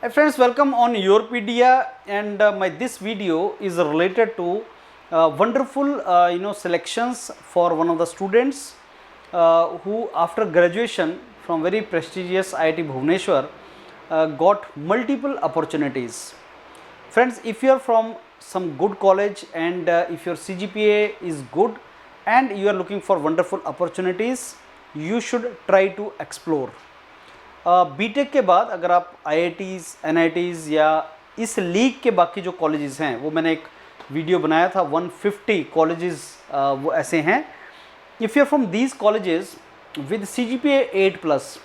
Hi friends, welcome on Yourpedia, and this video is related to wonderful selections for one of the students who after graduation from very prestigious IIT Bhubaneswar got multiple opportunities. Friends, if you are from some good college and if your CGPA is good and you are looking for wonderful opportunities, you should try to explore. BTech के बाद अगर आप IITs, NITs या इस league के बाकी जो colleges हैं, वो मैंने एक वीडियो बनाया था 150 कॉलेजेस वो ऐसे हैं. If you are from these colleges with CGPA 8+,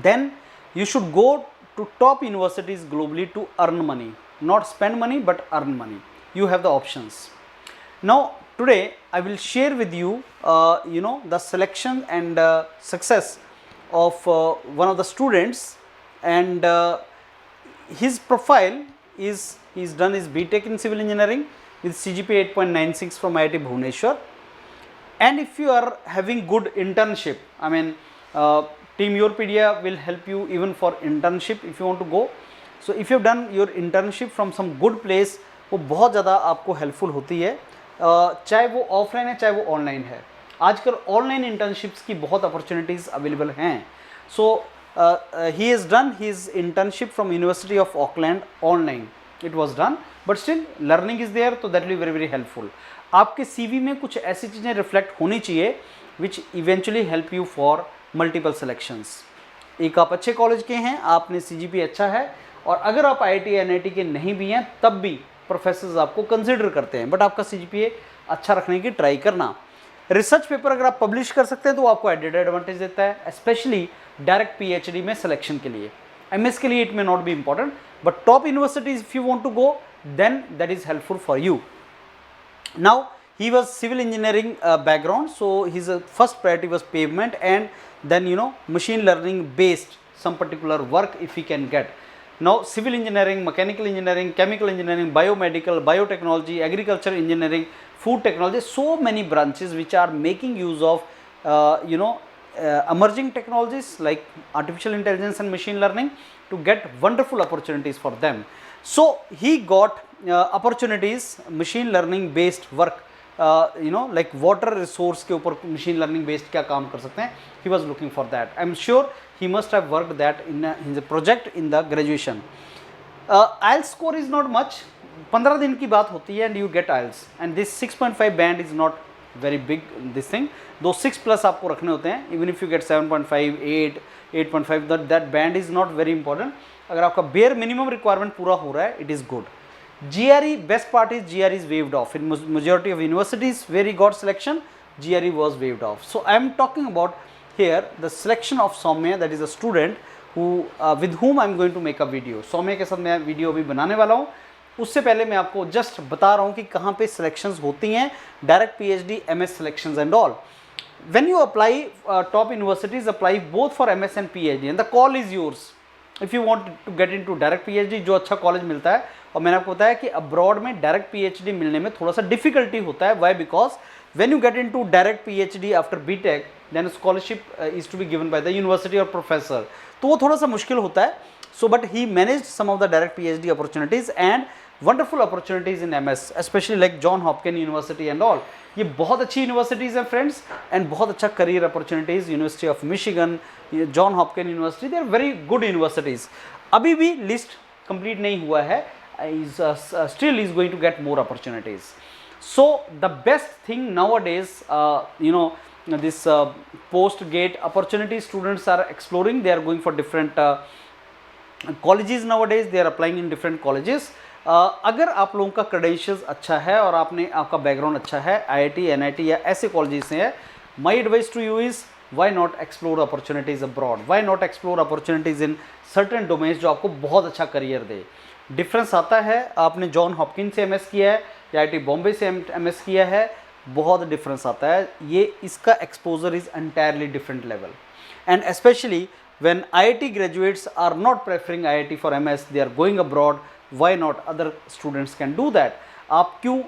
then you should go to top universities globally to earn money, not spend money but earn money. You have the options. Now today I will share with you the selection and success of one of the students, and his profile is he's done his BTech in civil engineering with CGPA 8.96 from IIT Bhubaneswar. And if you are having good internship, I mean Team Yourpedia will help you even for internship if you want to go. So if you have done your internship from some good place, वो बहुत ज़्यादा आपको helpful होती है, चाहे वो offline है चाहे वो ऑनलाइन है. आजकल ऑनलाइन इंटर्नशिप्स की बहुत अपॉर्चुनिटीज़ अवेलेबल हैं. So he has done his internship from University of Auckland online. It was done but still learning is there, तो that will be very very helpful. आपके CV में कुछ ऐसी चीज़ें रिफ्लेक्ट होनी चाहिए which eventually help you for multiple selections. एक आप अच्छे कॉलेज के हैं, आपने CGPA अच्छा है, और अगर आप IIT NIT के नहीं भी हैं तब भी प्रोफेसर्स आपको कंसिडर करते हैं, बट आपका CGPA अच्छा रखने की ट्राई करना. रिसर्च पेपर अगर आप पब्लिश कर सकते हैं तो आपको एडेड एडवांटेज देता है, स्पेशली डायरेक्ट PhD में सिलेक्शन के लिए. MS के लिए it may not be important, but top universities if you want to go then that is helpful for you. Now he was civil engineering background, so his first priority was pavement, and then machine learning based some particular work if he can get. Now civil engineering, mechanical engineering, chemical engineering, biomedical, biotechnology, agriculture engineering, food technology, so many branches which are making use of emerging technologies like artificial intelligence and machine learning to get wonderful opportunities for them. So he got opportunities machine learning based work, like water resource के ऊपर machine learning based क्या काम कर सकते हैं. He was looking for that. I am sure he must have worked that in the project in the graduation. IELTS score is not much, 15 दिन की बात होती है and you get IELTS, and this 6.5 band is not very big this thing, दो 6+ आपको रखने होते हैं. even if you get 7.5, 8, 8.5, that band is not very important. अगर आपका bare minimum requirement पूरा हो रहा है, it is good. GRE, best part is GRE is waived off in majority of universities where he got selection. GRE was waived off. So I am talking about here the selection of Soumya, that is a student who with whom I am going to make a video. Soumya के साथ मैं video अभी बनाने वाला हूँ. उससे पहले मैं आपको जस्ट बता रहा हूँ कि कहाँ पे सिलेक्शंस होती हैं, direct PhD, MS selections and all. When you apply top universities apply both for MS and PhD, and the call is yours. If you want to get into direct PhD, जो अच्छा college मिलता है, और मैंने आपको बताया कि abroad में डायरेक्ट PhD मिलने में थोड़ा सा डिफिकल्टी होता है. Why? Because when you get into direct PhD after BTech, then scholarship is to be given by the university और प्रोफेसर, तो वो थोड़ा सा मुश्किल होता है. So but he managed some of the direct PhD opportunities and wonderful opportunities in MS, specially like John Hopkin university and all. ये बहुत अच्छी यूनिवर्सिटीज़ हैं फ्रेंड्स, एंड बहुत अच्छा career opportunities. University of Michigan, John Hopkin university, they are very good universities. अभी भी list complete नहीं हुआ है, still is going to get more opportunities. So the best thing nowadays, this post gate opportunity students are exploring. They are going for different colleges nowadays. They are applying in different colleges. अगर आप लोगों का credentials अच्छा है और आपका background अच्छा है, IIT NIT या ऐसे कॉलेजेस से है, my advice to you is why not explore opportunities abroad. Why not explore opportunities in certain domains जो आपको बहुत अच्छा करियर दे. डिफरेंस आता है, आपने जॉन हॉपकिन से MS किया है या IIT बॉम्बे से MS किया है, बहुत डिफरेंस आता है. ये इसका exposure is entirely different level, and specially when IIT graduates are not preferring IIT for MS, they are going abroad. Why not? Other students can do that. आप क्यों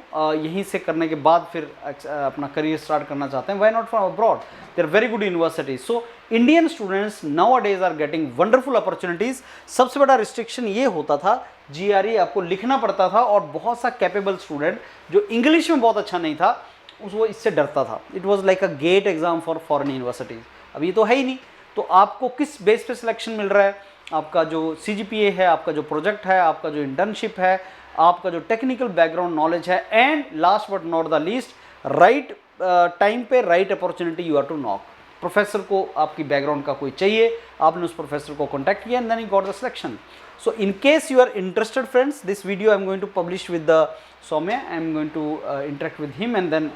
यहीं से करने के बाद फिर अपना करियर स्टार्ट करना चाहते हैं, why not from abroad, they are very good universities. So Indian students nowadays are getting wonderful opportunities. सबसे बड़ा रिस्ट्रिक्शन ये होता था, GRE आपको लिखना पड़ता था, और बहुत सा कैपेबल स्टूडेंट जो इंग्लिश में बहुत अच्छा नहीं था वो इससे डरता था। It was like a GATE exam for foreign universities. अब ये तो है ही नहीं, तो आपको किस बेस पे सिलेक्शन मिल रहा है, आपका जो CGPA है, आपका जो प्रोजेक्ट है, आपका जो इंटर्नशिप है, आपका जो टेक्निकल बैकग्राउंड नॉलेज है, and last but not the least, right time पे right opportunity you are to knock. Professor को आपकी बैकग्राउंड का कोई चाहिए, आपने उस प्रोफेसर को कॉन्टैक्ट किया and then you got the selection. So in case you are interested friends, this video I am going to publish with the Soumya. I am going to interact with him, and then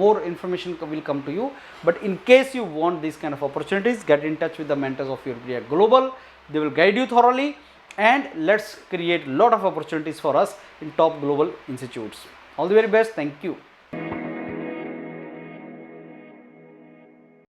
more information will come to you. But in case you want these kind of opportunities, get in touch with the mentors of Europe Global. They will guide you thoroughly, and let's create lot of opportunities for us in top global institutes. All the very best. Thank you.